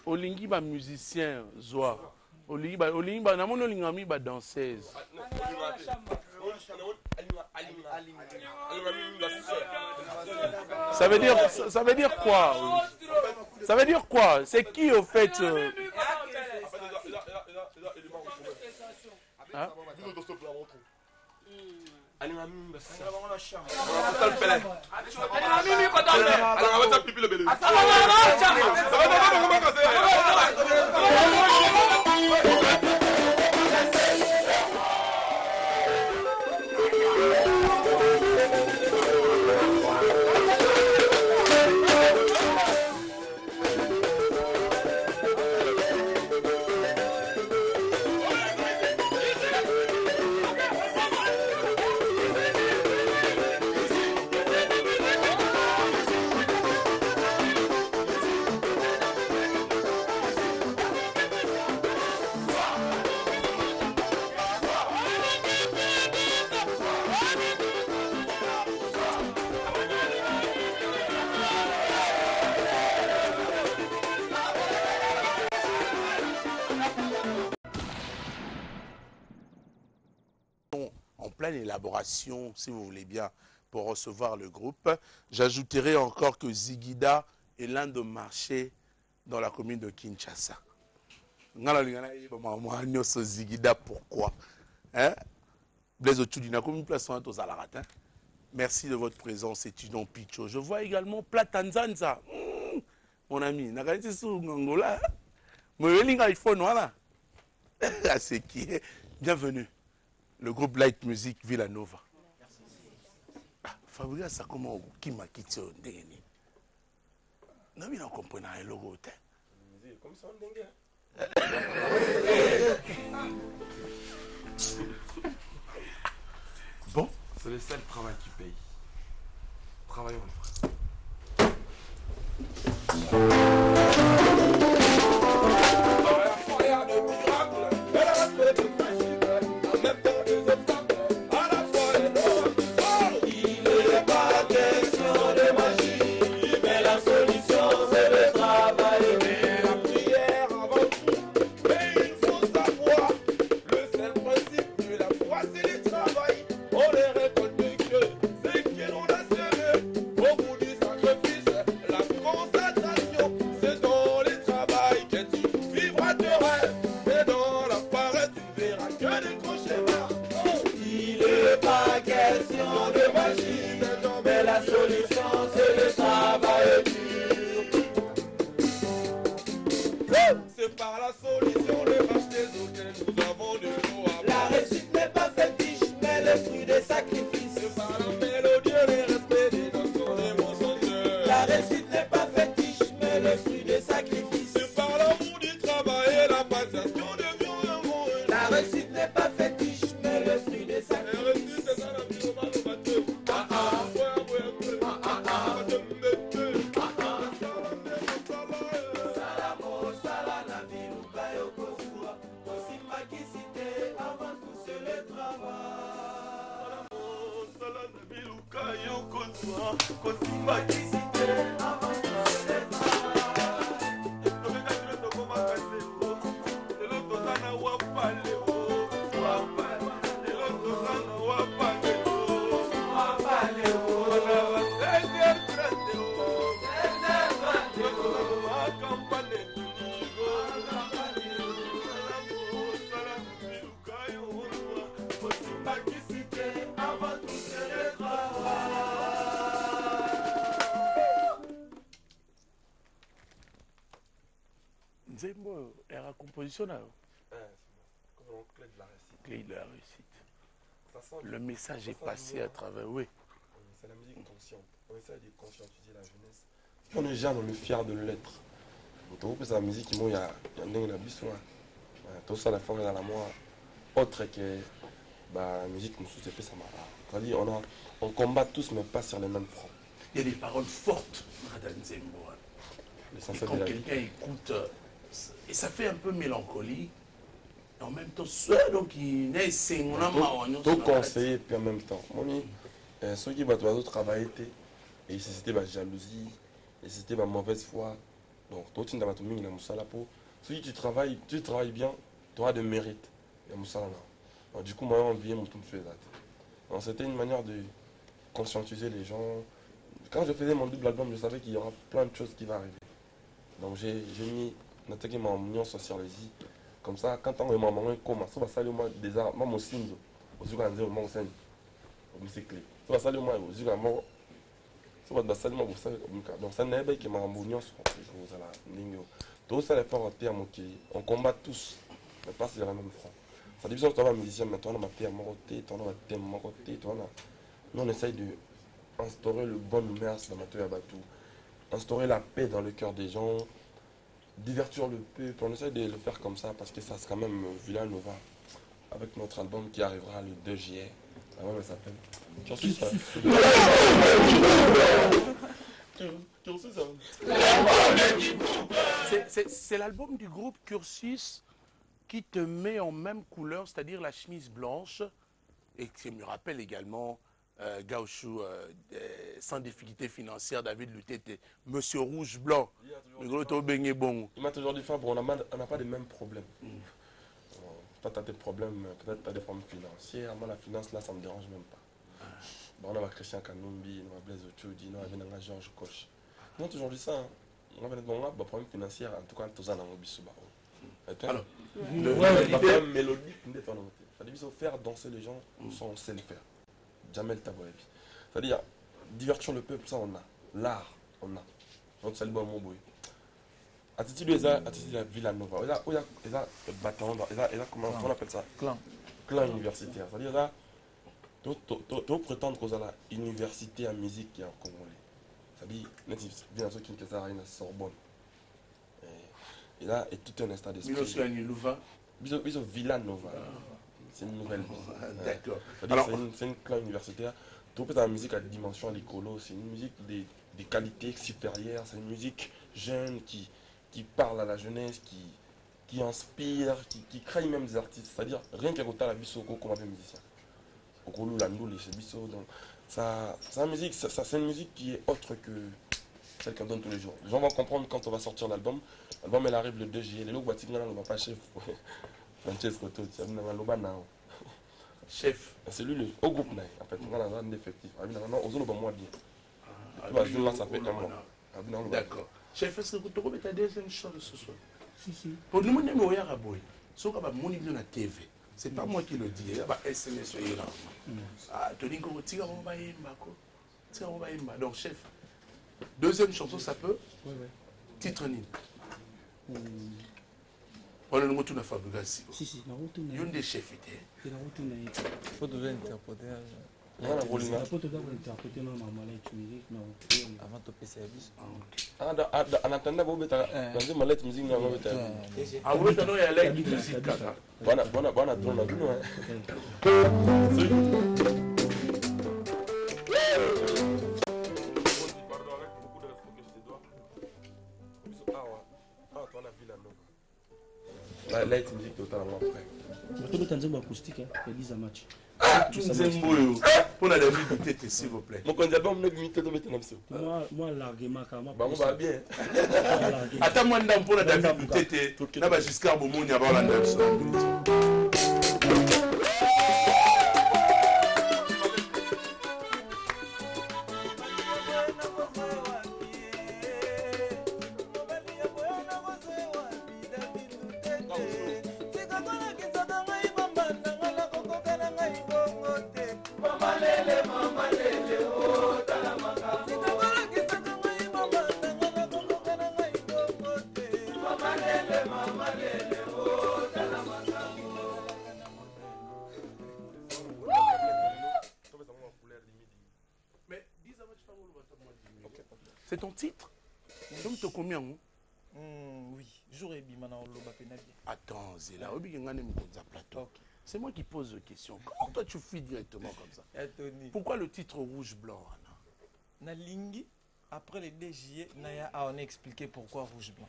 Olingi ba musicien Zoa. Olingi ba na mono lingami ba danseuse. Ça veut dire quoi? Ça veut dire quoi? C'est qui au fait? Hein? En pleine élaboration, si vous voulez bien, pour recevoir le groupe. J'ajouterai encore que Zigida est l'un de marchés dans la commune de Kinshasa. Zigida, pourquoi? Merci de votre présence, étudiant Picho. Je vois également Platanzanza. Mon ami, c'est qui est. Bienvenue. Le groupe Light Music Villanova. Fabrice, ça comment qui m'a quitté au dernier. Non, mais on comprend un logo. Comme ça, on bon. C'est le seul travail qui paye. Travaillons. Nzembo, era composition là. Clé de la réussite. Le message est passé à travers, oui. C'est la musique consciente. On essaie de conscientiser la jeunesse. On est jeune, on est fiers de l'être. C'est la musique qui il y a un besoin. Tout ça, la forme dans la moi, autre que la musique nous sous-épée, ça m'a. On combat tous, mais pas sur les mêmes fronts. Il y a des paroles fortes, Madame Nzembo. Et quand quelqu'un écoute, et ça fait un peu mélancolie, en même temps, donc il est tout conseillé, puis en même temps. ceux qui vont travailler, et c'était ma jalousie, et c'était ma mauvaise foi. Donc, toi, tu n'as pas tout mis dans mon peau. Si tu travailles bien, tu auras de mérite. Donc, du coup, moi, on vient, tout me fait ça. Donc, c'était une manière de conscientiser les gens. Quand je faisais mon double album, je savais qu'il y aura plein de choses qui vont arriver. Donc, j'ai mis, attaqué ma union sociale ici. Comme ça, quand on m'a demandé comment, ça va saluer moi déjà, moi, mon signe, aux yeux de mon scène, c'est clé. Ça va saluer moi, aux yeux de mon donc ça n'est pas que ma réunion tout ça les faire en termes on combat tous mais pas sur la même front ça dit que tu as un musicien mais toi on a fait côté toi on a thème mon côté toi nous on essaye de instaurer le bon mœurs dans notre Yabatou, instaurer la paix dans le cœur des gens, divertir le peuple, on essaye de le faire comme ça parce que ça c'est quand même Villanova avec notre album qui arrivera le 2 juillet. L'album elle s'appelle Cursus. C'est l'album du groupe Cursus qui te met en même couleur, c'est-à-dire la chemise blanche, et qui me rappelle également Gauchou, sans difficulté financière, David Lutete, Monsieur Rouge Blanc. Il m'a toujours dit, Fabre, on n'a pas les mêmes problèmes. Toi, tu as des problèmes, peut-être tu as des problèmes financiers. Moi, la finance, là, ça ne me dérange même pas. Bon, on a Christian Kanumbi, on a Blaise Ochoudi, on a Georges Koch. On a toujours dit ça. On a des problèmes financiers, en tout cas, tous en ont alors, le mélodique, c'est-à-dire faire danser les gens, on sait le faire. Jamel Taboebi. C'est-à-dire, divertir le peuple, ça on a. L'art, on a. Donc, c'est le bon mot. Attitude de Villanova. Il y a bâtiment, comment on appelle ça? Clan universitaire. C'est-à-dire, là, tu prétends que c'est une université en musique qui est en Congolais. C'est-à-dire, bien sûr, qu'il y a une Sorbonne. Et là, et tout un instant d'esprit. Biso Villanova. C'est une nouvelle vie. D'accord. C'est une clan universitaire. Tu peux la musique à dimension d'écolo. C'est une musique de qualité supérieure. C'est une musique jeune qui parle à la jeunesse, qui inspire, qui crée même des artistes. C'est-à-dire, rien qu'à côté de la biso, comme un musicien. Okolo, Landou, les biso. Donc, c'est une musique qui est autre que celle qu'on donne tous les jours. Les gens vont comprendre quand on va sortir l'album. L'album, elle arrive le 2 juillet. Les logs, on va pas chef. Francesco, chef. C'est lui le haut groupe. En fait, on a un effectif. On a un mois bien. Ça fait un mois. D'accord. Chef, est-ce que tu as ta deuxième chose ce soir? Si, si. Pour nous, on a un TV. C'est pas moi qui le dis. Il y a un SMS. Donc, chef, deuxième chanson, ça peut? Oui, oui. Titre Nini. On a le mot de Fabrice. Si, si, il y a des chefs. Il faut devoir interpréter. Avant de passer en attendant, vous êtes dans une mallette musique. Ah oui, il y a la musique. La musique totalement frère. acoustique, Elisa Match. Pour la vie, s'il vous plaît. Moi, larguement, on va bien. Attends, moi, pour la vie, jusqu'à un moment, il y a la C'est ton titre? Donc, tu as combien? Oui, j'aurais dit maintenant attends, c'est là. C'est moi qui pose la question. Comment toi tu fuis directement comme ça? Pourquoi le titre rouge-blanc? Nalingi, après les DJE, on a expliqué pourquoi rouge-blanc.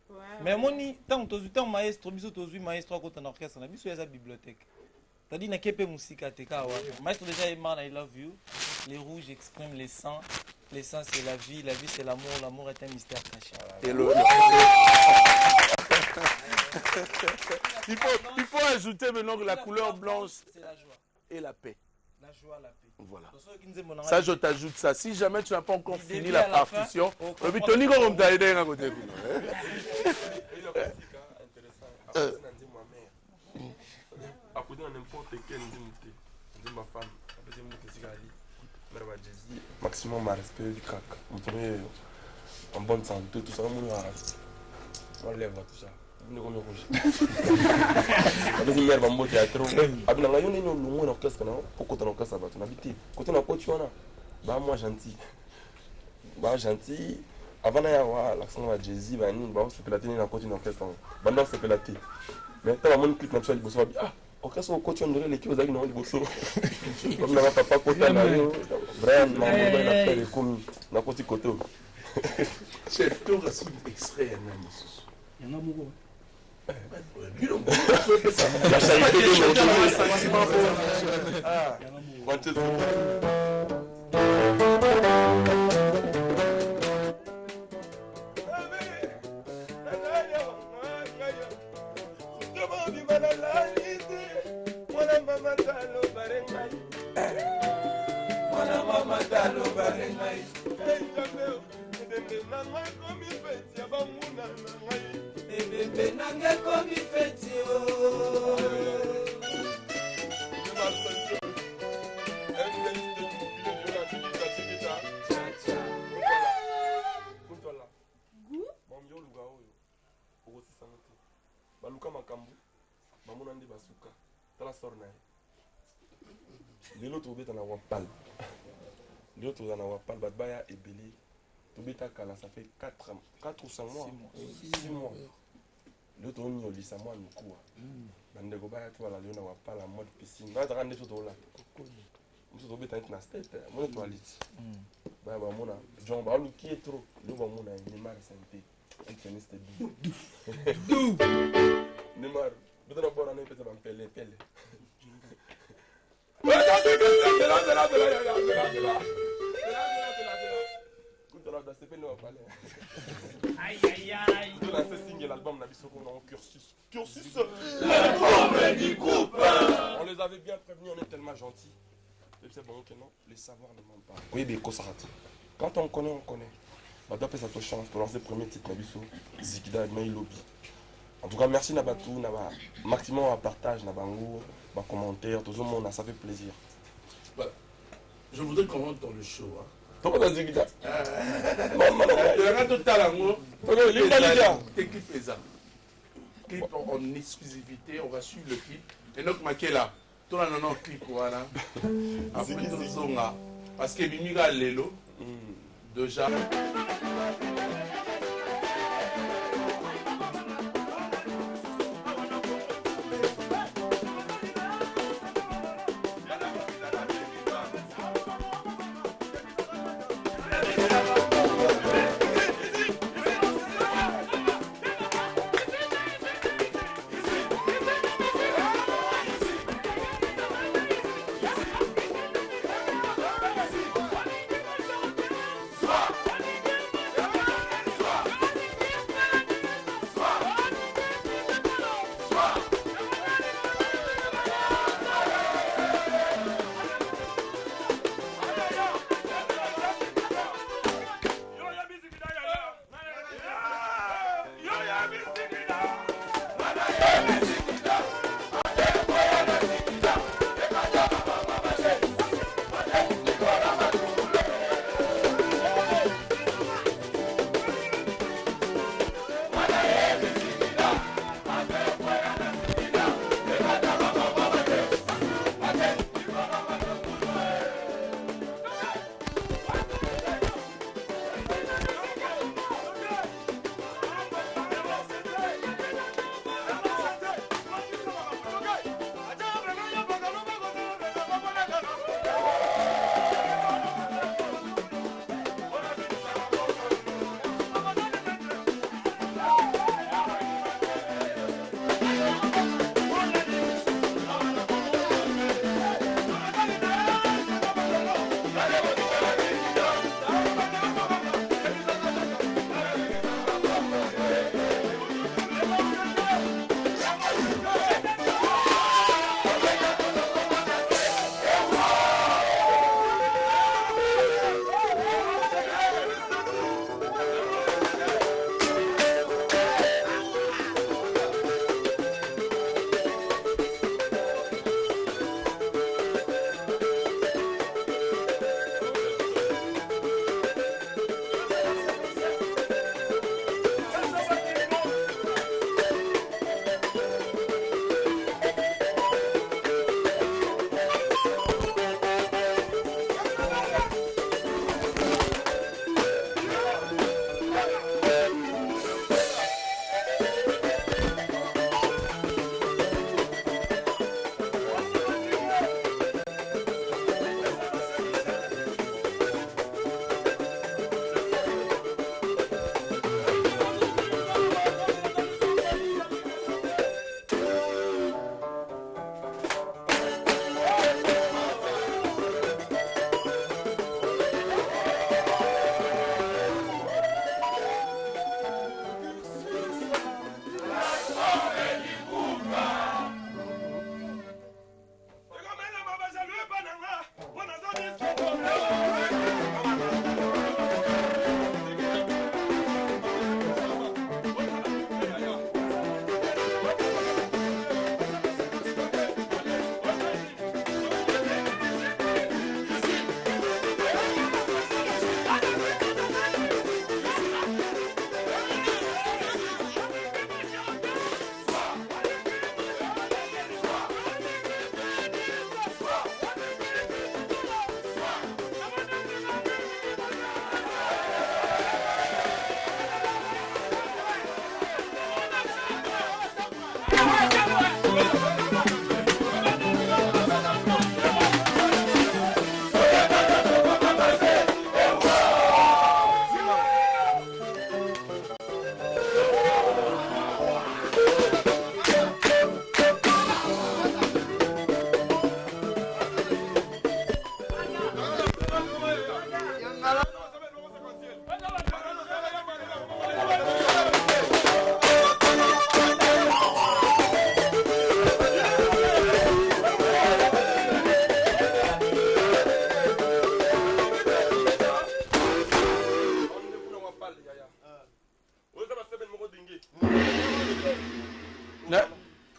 Ouais, mais moi, tant maestro, maestro, quand on a orchestre, on a vu sur la bibliothèque. T'as dit Nakepe Musika Tekawa. Maestro déjà Eman, I love you. Les rouges expriment les sangs. Les sangs c'est la vie c'est l'amour. L'amour est un mystère caché. Et il faut ajouter maintenant que la couleur blanche c'est la joie. et la paix. La joie, la paix. Voilà. Ça, Ça, je t'ajoute ça. Si jamais tu n'as pas encore Du fini début la à la fin, partition, on puis comprend Tony le comme t'as aidé à côté. À côté de n'importe quel dit ma femme, maximum ma respect du crack. Vous trouvez en bonne santé, tout ça, on lève tout ça. Vous comme rouge. Avec une mère, bambo théâtre. Avec un gaillon, nous avons orchestre, pourquoi tu as un orchestre à battre? Côté n'a pas tu en as. Bah, moi gentil. Bah, gentil. Avant d'avoir l'accent à Jay-Z, bah, on s'est pélaté dans le côté d'orchestre. Bah, non, c'est pélaté. Mais tu as un clip dans le bosso. Ah, orchestre au côté de l'équipe aux amis dans le bosso. Comme n'a pas côté à l'arrière. Vraiment, on a fait les commis. N'a pas côté. Chef, tu as reçu extrait même. Il y en a beaucoup. La charité de Bébé nanga komi feti o. baluka makambo bamona nde basuka tala sor na ye lelo tobeta na wapal lelo toza na wapal bato baya ebele tobeta kala ça fait 4 ou 5 mois 6 mois lelo toniolisa mwa mikuwa bandeko baya to bala lelo na wapal en mode piscine bataka nde so tola moso tobeta neti na state mone toaliti baya bamona jon baluki ye trop lelo bamona ye Neymar sente teniste du Neymar betana bora na pesa bampele pele on les avait bien prévenus, on est tellement gentils. Et c'est bon que non, les savoirs ne mentent pas. Oui, mais quand on connaît, on connaît. Bah, d'après cette chance pour lancer le premier titre, Nabiso, Zikida et Lobby. En tout cas, merci Nabatou, Naba, maximum à partage, Nabango, à commentaire, tout le monde, ça fait plaisir. Voilà. Je voudrais qu'on rentre dans le show. Hein. Comment t'as Zikida? L'équipe est là. Clip en exclusivité, on va suivre le clip. Et donc, Makela, tout le monde a un clip. Voilà. Après, nous parce que Bimiga Lelo, déjà.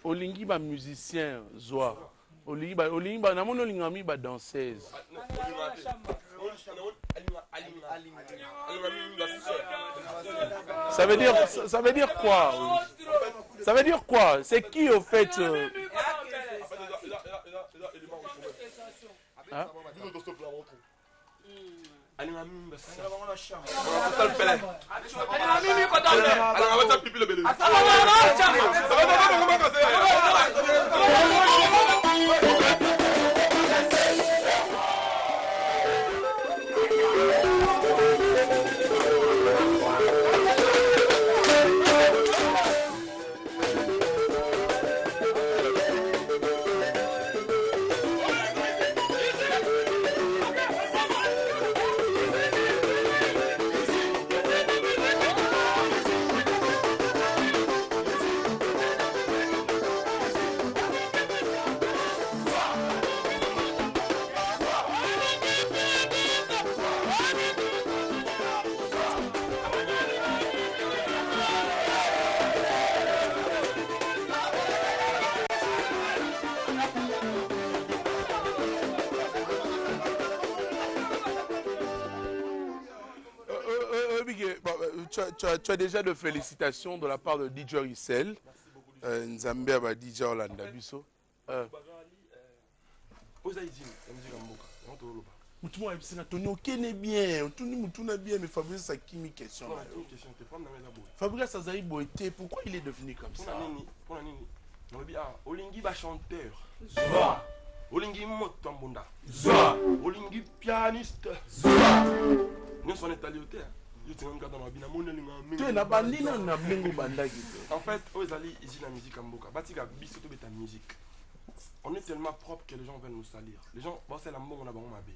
Olingi ba musicien Zoa. Olingi ba na mono lingami ba danseuse. Ça veut dire quoi? Ça veut dire quoi? C'est qui au fait hein? Tu as déjà de félicitations de la part de DJ Rissel. Nzambe aba DJ Olanda biso. Mutumo ebisina toni okene bien, toni mutuna bien mais Fabrice Sakimi question. Fabrice Azaï Boité, pourquoi il est devenu comme ça? Pour nini? Olingi ba chanteur. Zoa. Olingi motambunda. Zoa. Olingi pianiste. Zoa. Nous sommes allés au terre. En fait, aux alliés, ils ont la musique en boca. Batika bisoto beta musique. On est tellement propre que les gens veulent nous salir. Les gens, bon, c'est la mort, on a bon ma bé.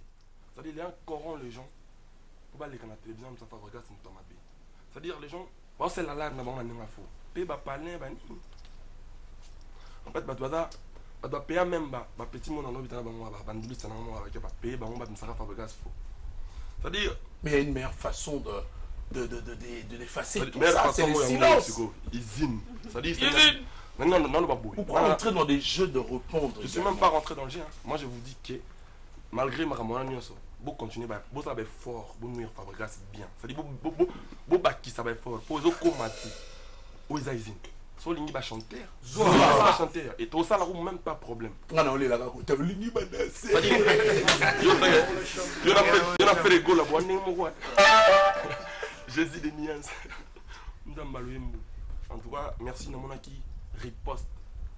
C'est-à-dire, les gens corrompent les gens. Pour pas les canaux télévision, ça fait regarder son temps ma bé. C'est-à-dire, les gens, bon, c'est la lave, on a bon ma faux. Paye ba palin, ba ni. En fait, bah, tu dois payer même ba petit monde en habitant ba moi, ba bandulu, ça n'a pas avec ba payer, ba on va me savoir faire regarder faux. C'est-à-dire, mais il y a une meilleure façon d'effacer tout ça, ça, c'est le silence. Pourquoi entrer dans des jeux de répondre? Je ne suis même pas rentré dans le jeu. Hein. Moi, je vous dis que malgré ma ramona, vous continuez, vous savez fort, vous nous fabriquez bien. C'est-à-dire, vous bâtissez, ça va fort. Pour les autres, vous avez so lingi ba chanteur. Zoa chanteur. Et tout ça, là, même pas problème. Non, on est là, t'as lingi ba danser. Il y a fait les goals là-bas. Jésus des nuances. En tout cas, merci Namona qui riposte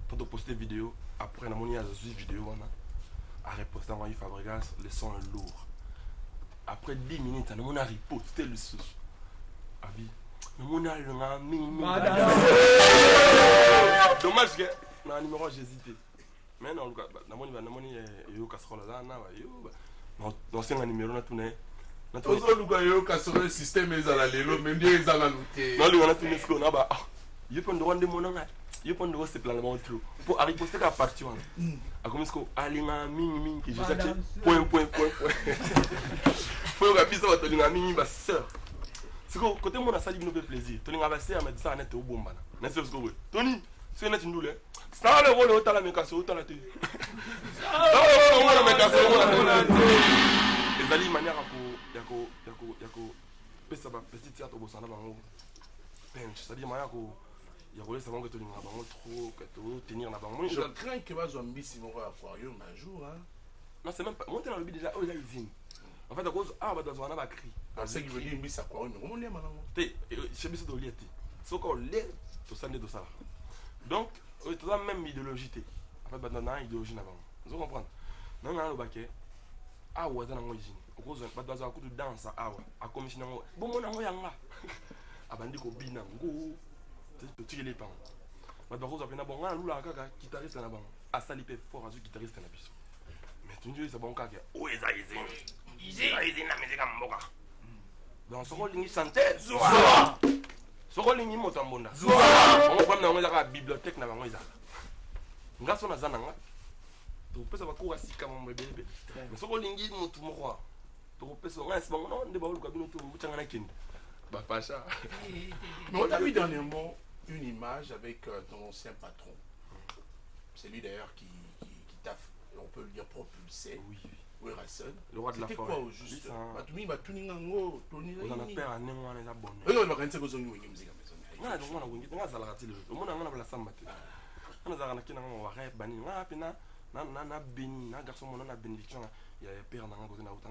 pour te poster vidéo. Après Namona a vu vidéo à reposter en Fabregas, le son est lourd. Après 10 minutes, Namona a riposté le son. Avis. Namona a dommage que dans le numéro j'ai hésité. Mais non, Namona a eu casserole là, dans 5 numéros on a tourné. Le système est à la lélo, même Dieu est à la lutte. Non, on a tourné ce qu'on a bas. Il faut nous rendre mon nom. Il faut nous rester plan trop. Pour arriver à la partie. À comme ce qu'on a l'ingénieur mini qui j'ai cherché point. Faut que tu sois ton ami ma sœur. C'est que côté mon asali nous fait plaisir. Tony a passé à mettre ça net au bomba. N'est-ce pas ce que Tony, c'est net une douleur. Ça le rôle au talent mais casse au talent. Ça le rôle mais casse au talent. Les ali manière yako pesa ba petit théâtre au bosana bango bench c'est-à-dire manière yako laisse bango to linga bango trop que to tenir na bango. Je crains que ma zombie si mon aquarium un jour hein. Non, c'est même pas monter dans le but déjà oh la usine. En fait à cause bah dans un ba cri. C'est qui veut dire bis aquarium mais comment on est maintenant? Té chez biso do lieti. So ko le to sande do ça. Donc tu as même idéologie té. En fait dans une idéologie na bango. Vous comprenez? Non non le baquet. Ah ouais dans la usine. Cause bato za kutu dansa awa a commission ngo bomona ngo yanga abandi ko bina ngo tu les pan bato ko za pena bonga lula kaka guitariste na bango asali pe fort azu guitariste na biso mais tu dis c'est bon kaka o eza izini na musique mboka donc soko olingi santé zwa soko olingi moto ambonda zwa bango problème na bango ezaka bibliothèque na bango ezaka nga so naza na nga topesa bakour ya sika mambo ebelebele mais soko olingi motu moko topesa nga esi bango nde baoluka bino to botyanga na kende bapacha. Mais on a vu dernièrement une image avec ton ancien patron. C'est lui d'ailleurs qui t'a, on peut le dire, propulsé. Oui. Oui, Rasson. Le roi de la forêt. C'était quoi au juste? Batumi, Batuni Nango, Tony. On en a peur à Némoine et à Bonne. Oui, on va quand même se poser une musique. Non, donc on a une musique. On a la radio. On a la samba. On a la kina on va rap bani. On a pena na béni, na garçon mon na bénédiction. Il y a père na côté na outa.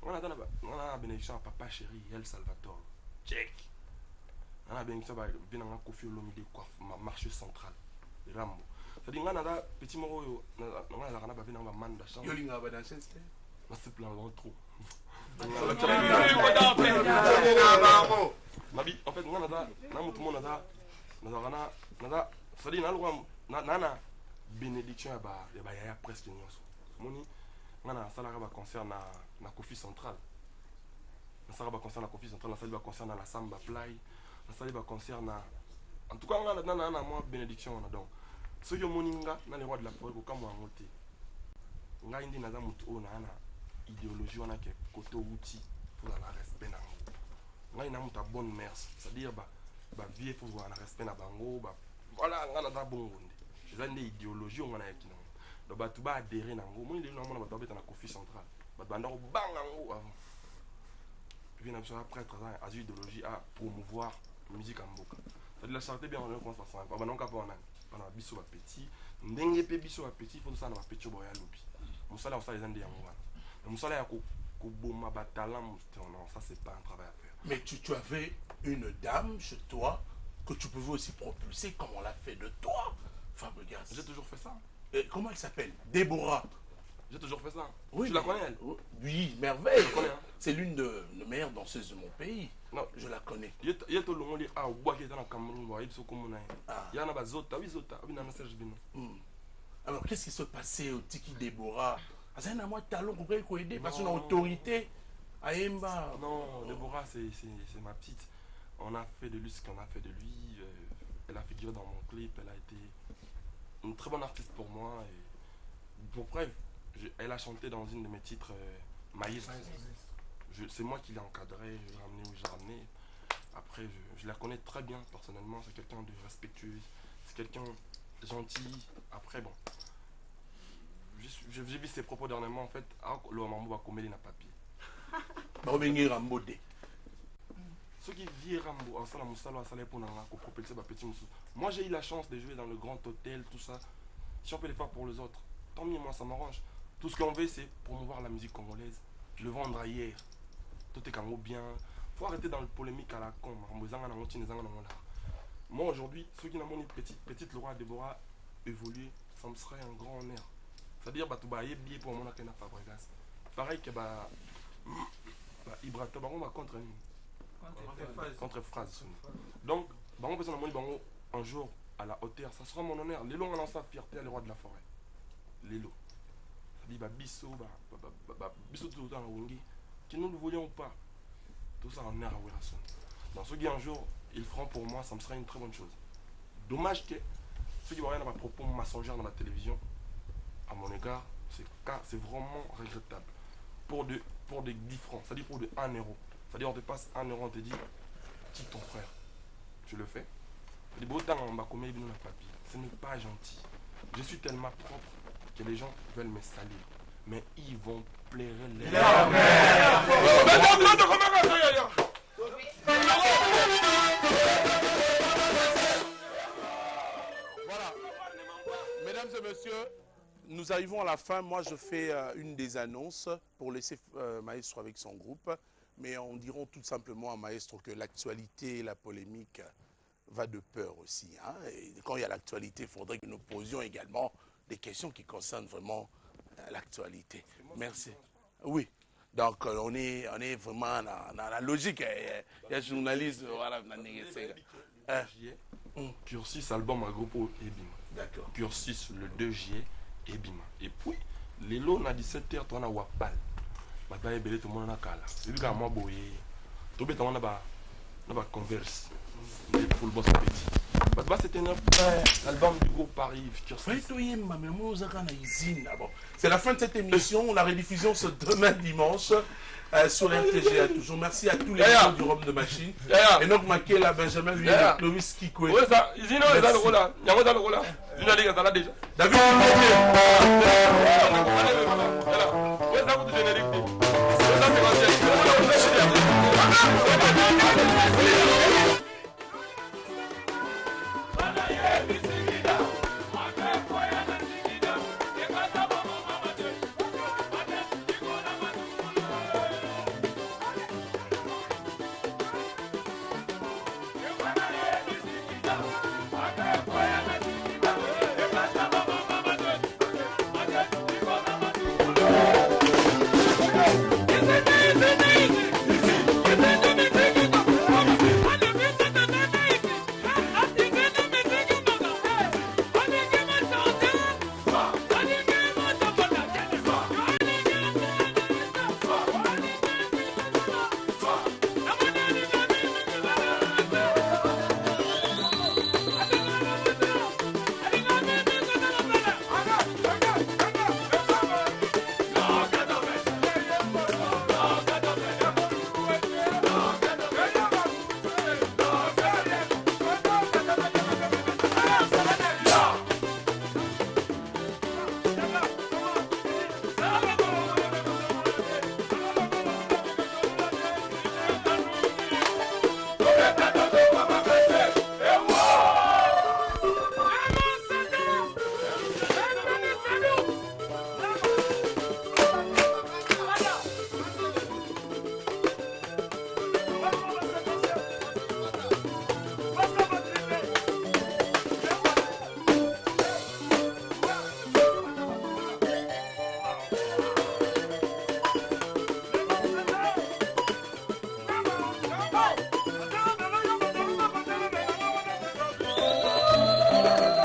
On a bénédiction à papa chéri El Salvatore. Check. On a bénédiction ba bien na Kofi Olomide quoi marché central. Rambo. C'est-à-dire on a petit moro on a la ba bien na manda chambre. Yo linga ba danser c'est. On se plaint trop. Mabi, en fait, moi, nada, tout le monde nada, c'est-à-dire, nana, bénédiction, il y a presque une chose. Moni, nana, ça va concerner la Kofi centrale. Ça va concerner la Kofi centrale, ça va concerner la Samba Play, ça va concerner, en tout cas, nana, moi, bénédiction, donc. Ceux qui ont moninga, dans les rois de la forêt, quand moi, monté, nga indi nada mutu o nana. Idéologie on a que côté outil pour la respect na nga ina muta bonne mère c'est-à-dire ba vie pour la respect na bango ba voilà nga na bongo je vais des idéologie on a yakina donc ba tu ba adhérer na ngo moi il est normalement ba tabeta na Kofi central ba banda ko banga ngo avant puis na so après travail à idéologie à promouvoir musique en mboka c'est-à-dire la santé bien on commence par ça ba non ka pa on a biso ba petit ndenge pe biso ba petit faut ça na ba petit boya lobi musala ça les ande yango non, ça c'est pas un travail à faire. Mais tu avais une dame chez toi que tu pouvais aussi propulser comme on l'a fait de toi, Fabregas. J'ai toujours fait ça. Et comment elle s'appelle? Déborah. J'ai toujours fait ça. Oui, tu la connais elle? Oui, merveille. Je la connais. Hein? C'est l'une de meilleures danseuses de mon pays. Non, je la connais. Il y a tout le monde qui a oublié dans le Cameroun, il y en a des autres, alors qu'est-ce qui se passait au Tiki Déborah? Parce que moi talon pour aider parce qu'on a autorité à Emba. Non, Déborah c'est ma petite. On a fait de lui ce qu'on a fait de lui. Elle a figuré dans mon clip. Elle a été une très bonne artiste pour moi. Et pour preuve, elle a chanté dans une de mes titres Maïs. C'est moi qui l'ai encadré, je l'ai ramené où j'ai ramené. Après, je la connais très bien personnellement. C'est quelqu'un de respectueux. C'est quelqu'un de gentil. Après, bon. J'ai vu ses propos dernièrement en fait. Le Mambo va commettre un papier. Ceux qui vivent Rambo, moi j'ai eu la chance de jouer dans le grand hôtel, tout ça. Si on peut le faire pour les autres, tant mieux, moi ça m'arrange. Tout ce qu'on veut c'est promouvoir la musique congolaise, le vendre ailleurs. Tout est quand même bien. Faut arrêter dans le polémique à la con. Moi aujourd'hui, ceux qui n'ont pas une petite Laura Déborah évoluer, ça me serait un grand honneur. C'est-à-dire que tu vas y bien pour mon accueil à Fabregas. Pareil que Ibrahim va contre phrase. Donc, un jour à la hauteur, ça sera mon honneur. Lélo on lance sa fierté à le roi de la forêt. Lélo. C'est-à-dire biso tout dans la Wengi. Que nous le voulions ou pas. Tout ça en air à Wilson. Dans ceux qui un jour ils feront pour moi, ça me serait une très bonne chose. Dommage que ceux qui vont rien à propos mensongère dans la télévision. À mon égard, c'est vraiment regrettable. Pour des 10 francs, c'est-à-dire pour de 1 euro. C'est-à-dire on te passe 1 euro, on te dit, qui ton frère? Tu le fais? Ce n'est pas gentil. Je suis tellement propre que les gens veulent me salir. Mais ils vont plaire les... Voilà. Mesdames et messieurs, nous arrivons à la fin. Moi, je fais une des annonces pour laisser Maestro avec son groupe. Mais on dira tout simplement à Maestro que l'actualité et la polémique va de peur aussi. Hein. Et quand il y a l'actualité, il faudrait que nous posions également des questions qui concernent vraiment l'actualité. Merci. Oui. Donc, on est vraiment dans la logique. Il y a journaliste, voilà. Cursus, album à groupe Ebima. D'accord. Cursus, le 2 juillet, Ebima. Et puis, les lots, on a 17h, on a Wapal. Tout le monde a Kala. C'est lui qui a moi boyé. Tu peux t'en avoir converse. Full boss petit. C'était un album du groupe Paris Future Six. C'est la fin de cette émission. La rediffusion se demain dimanche sur l'RTGA. Toujours merci à tous les gens du Rhum de Machine. Et donc, Makela, Benjamin, Clovis Kikoé. Oui, ça. Ils ont le rôle là. Il y a un rôle là. Il y a déjà. David,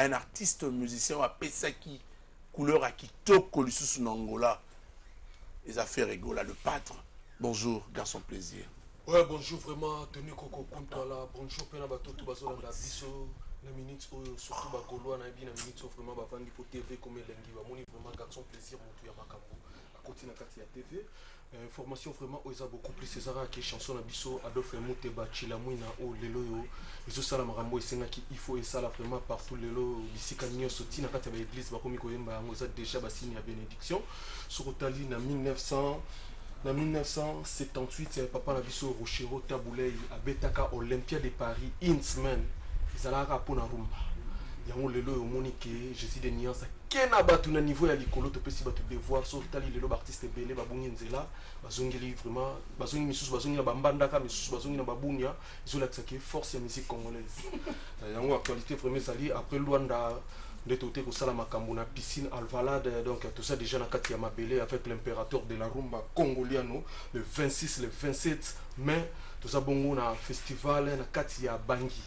un artiste musicien à Pesaki, couleur à Kitoko, le sous Angola. Les affaires égola, le pâtre. Bonjour, garçon plaisir. Ouais, bonjour vraiment, Tony Koko Kuntala, bonjour Pena Batoto Bazolanda Biso, la minute surtout Bagolo, on a bien la minute vraiment Bavandi pour TV comme Lengi, Bamoni vraiment garçon plaisir, mon tuya Makambo, à côté de la Katia TV. Information vraiment aux beaucoup plus César qui chanson na biso Adolphe Mouteba Chilamouina o lelo yo biso sala makambo esenga ki il faut et ça là vraiment partout lelo bisika nyo soti na kati ya église ba komi koyemba yango za déjà basini ya bénédiction sur Otali na 1978 papa na biso Rochero Taboulay abetaka Olympia de Paris Innsman izalaka pona rumba yango lelo yo monique Jésus de Niance kena batu na niveau ya likolo to pesi batu devoir so tali lelo artiste belé babungi nzela bazongeli vraiment bazongi misusu bazongi na bambandaka misusu bazongi na babunya izolakisa ki force ya musique congolaise yango actualité vraiment sali après Luanda de toté ko sala makambo na piscine Alvalade donc tout ça déjà na kati ya mabele avec l'impérateur de la rumba congoliano le 26 le 27 mai tout ça bongo na festival na kati ya Bangui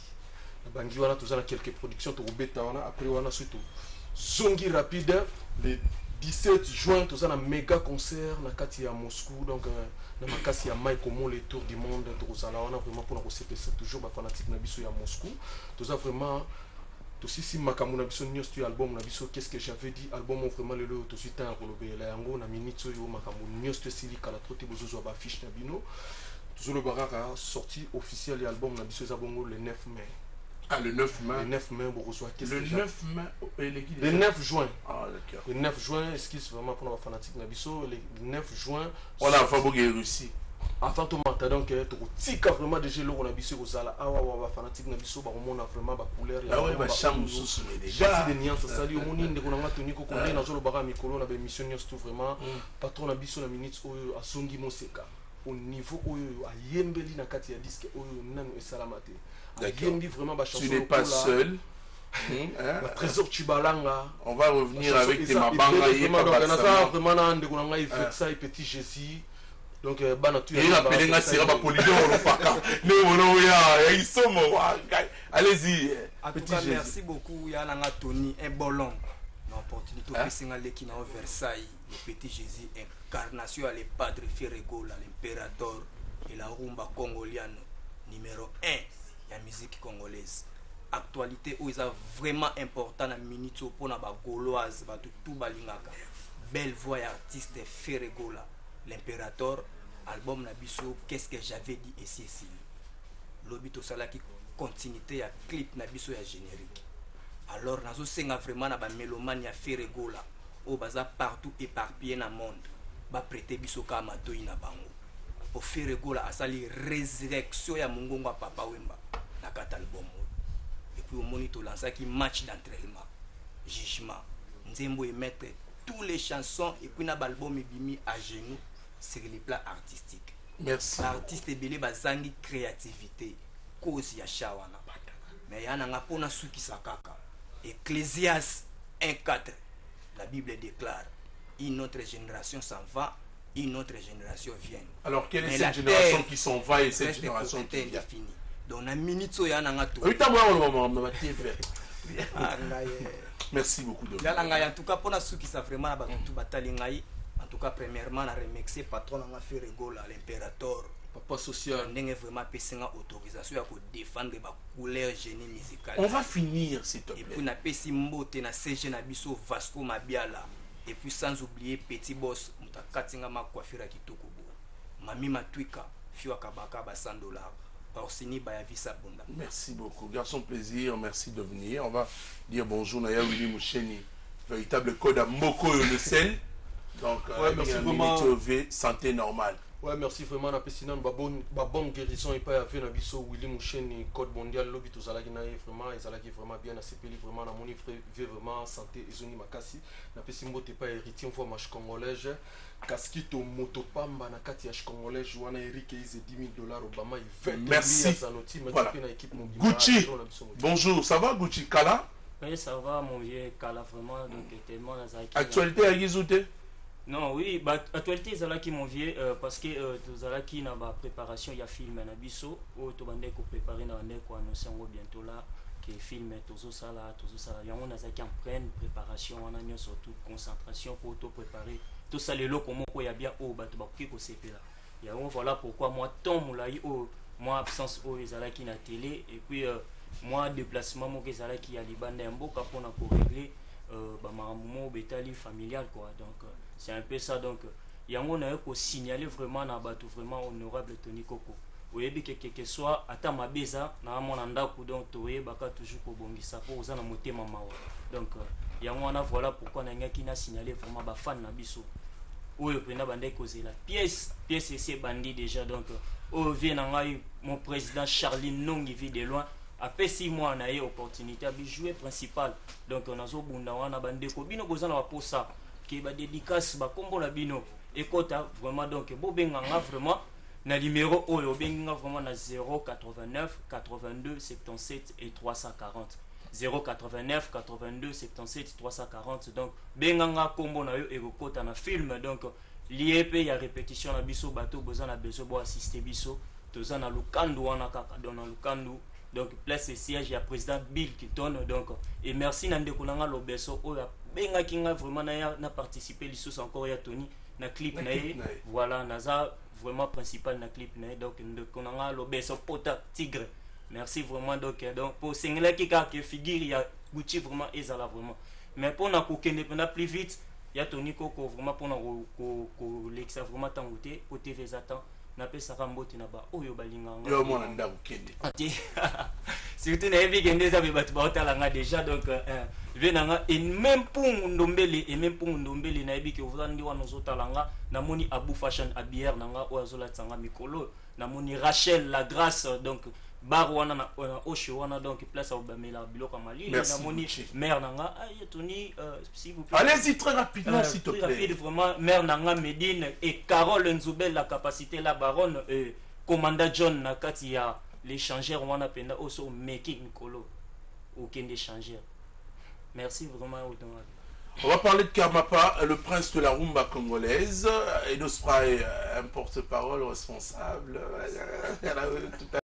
Bangui wana tout ça na quelques productions to beta wana après wana surtout Zongi rapide le 17 juin tout ça na méga concert na kati ya Moscou donc na makasi ya Mike Omo le tour du monde tout ça là on a vraiment pour CPC toujours ba fanatique na biso ya Moscou tout ça vraiment tout si makambo na biso nyos tu album na biso qu'est-ce que j'avais dit album vraiment le tout suite en relevé la yango na minute yo makambo nyos tu sili kala troté bozo ba fiche na bino toujours le baraka sortie officielle album na biso za bongo le 9 mai. Ah, le 9 mai. Le 9 mai, vous recevez. Le 9 mai, le 9 juin. Ah, d'accord. Le 9 juin, excuse vraiment pour nos fanatiques Nabiso. Le 9 juin. On a fait beaucoup de Russie. Enfin, tout le monde, donc, tu as vraiment déjà le Nabiso aux ala. Ah, ouais, fanatique Nabiso, bah, on a vraiment ma couleur. Ah, ouais, ma chambre sous déjà. C'est des niances, ça lui, on est on a tenu qu'on est dans le barra Mikolo, on a émission tout vraiment. Patron Nabiso, la minute, à Songi Moseka. Au niveau où à Yembeli na kati ya disque où nanu esalamate. Tu n'es pas seul. Trésor Chibalanga. On va revenir avec tes mabanga et petit Jésus. Donc, allez-y. Merci beaucoup. Yana Tony, un bolon. L'opportunité de Versailles, le petit Jésus, incarnation à le Padre Ferrego, l'impérateur et la rumba congolienne numéro 1 la musique congolaise. Actualité où ils sont vraiment important na minute pour na ba gauloise ba tout balingaka. Belle voix artiste Ferregola, l'impérateur, album na biso qu'est-ce que j'avais dit ici ici. Lobito salaki continuité ya clip na biso ya générique. Alors nazo senga vraiment na ba mélomane ya Ferregola au baza partout éparpillé na monde. Ba prêter biso ka matoi na bango. Pour Ferregola asali résurrection ya mongongo papa Wemba na kata album. Et puis au monitor lansaki match d'entraînement. Jugement. Nzembo et mettre tous les chansons et puis na album ebimi à genoux sur les plans artistiques. Merci. Artiste ebele bazangi créativité cause ya shawana. Mais yana nga pona suki sakaka. Ecclésias 1:4. La Bible déclare une autre génération s'en va, une autre génération vient. Alors quelle est Mais cette la génération terre qui s'en va et cette reste génération qui vient? indéfinie. Donc na minute so yana nga to. Oui, t'as moi le moment on va faire. Merci beaucoup de. Yala nga en tout cas pona suki sa vraiment na batu batali ngai. En tout cas premièrement na remercier patron nga Ferregola l'impérateur. Papa social. Ndenge vraiment pesinga autorisation ya ko défendre ba couleur génie musical. On va finir s'il te Et plaît. puis na pesi mbote na CG na biso Vasco Mabiala. Et puis sans oublier petit boss mutakatinga ma coiffure kitoko bo. Mami Matwika fiwa kabaka ba $100. Orsini Bayavisa Bunda. Merci beaucoup. Garçon plaisir, merci de venir. On va dire bonjour Naya Willy Moucheni, véritable code à Moko le sel. Donc, Ouais, merci vraiment. santé normale. Ouais, merci vraiment. Na pesinan ba bonne guérison et pas à faire na biso Willy Moucheni code mondial lobby to zalaki na vraiment ezalaki vraiment bien na sepeli vraiment na moni vraiment santé ezoni makasi na pesi mbote pas héritier une fois match congolaise Kaskito motopamba na kati ya congolaise wana Eric Eze $10,000 Obama il 20 Merci. Voilà. Gucci. Bonjour, ça va Gucci Kala? Oui, ça va, mon vieux Kala, vraiment. Donc, tellement. Actualité à Gizoute? Non, oui, bah, actualité, c'est là qui mon vieux, parce que tout là qui n'a pas préparation, il y a film à Nabiso, ou tout le monde est préparé dans le quoi, nous sommes bientôt là, qui film, tout ça là, il y a un qui en prenne préparation, on a surtout concentration pour tout préparer. Tout ça, les lots, comment il y a bien au bas, qui au CP là. Il y a voilà pourquoi moi, tombe là, moi, absence au là qui na télé, et puis moi, déplacement, moi, qui a Liban, un beau capon pour régler. Mon bétali familial quoi, donc c'est un peu ça. Donc il y a un pour signaler vraiment na batu vraiment honorable Tony Koko oyebi que soit ata mabeza na mon ndako donc toye baka toujours ko bongisa pour oza na motema mawa. Donc il y a un voilà pourquoi na ngaki na signaler vraiment ba fan na biso oyo pena bande causer la pièce c'est bandit déjà. Donc au vient na mon président Charline Nongi vit de loin. Après 6 mois, on a eu l'opportunité de jouer principal. Donc, on a eu un bandeko. Bino bozana pour ça. Qui va dédicace, ba combo la bino. Et kota vraiment donc bobenganga vraiment na numéro oyo benga vraiment na 089 82 77 et 340. 089 82 77 340. Donc benganga combo na yo et kota na film. Donc l'IEP il y a répétition na biso bateau bozana besoin bo assister biso. Tozana lukando wana kaka dona lukando. Donc place et siège il y a président Bill Kitton. Donc et merci nande konanga lobeso oya benga kinga vraiment na participer l'issous encore ya Tony na clip na voilà naza vraiment principal na clip na donc nde konanga lobeso pota tigre. Merci vraiment donc pour singler qui que figure ya Gucci vraiment ezala vraiment mais pour na kokende pena plus vite ya Tony Koko vraiment pour na ko lexa vraiment tangoté pour TV Zatan na pesa kambote na ba oyo balinganga yo mona ndaku kende surtout na yebi kende za be batu ba otalanga déjà. Donc venanga et même pour ndombele na yebi ke ovandi wana ozotalanga na moni Abou Fashion Abier nanga oyo azola tsanga mikolo na moni Rachel La Grâce donc bar wana na osho wana donc place au bamela biloko mali na moni mère nanga ay Tony s'il vous plaît allez-y très rapidement s'il te plaît rapide vraiment mère nanga Medine et Carole Nzoubel la capacité la baronne commandant John na kati ya l'échangeur wana penda oso making mikolo aucun échangeur. Merci vraiment autant. On va parler de Karmapa, le prince de la rumba congolaise. Edo Spray, un porte-parole responsable. Tout à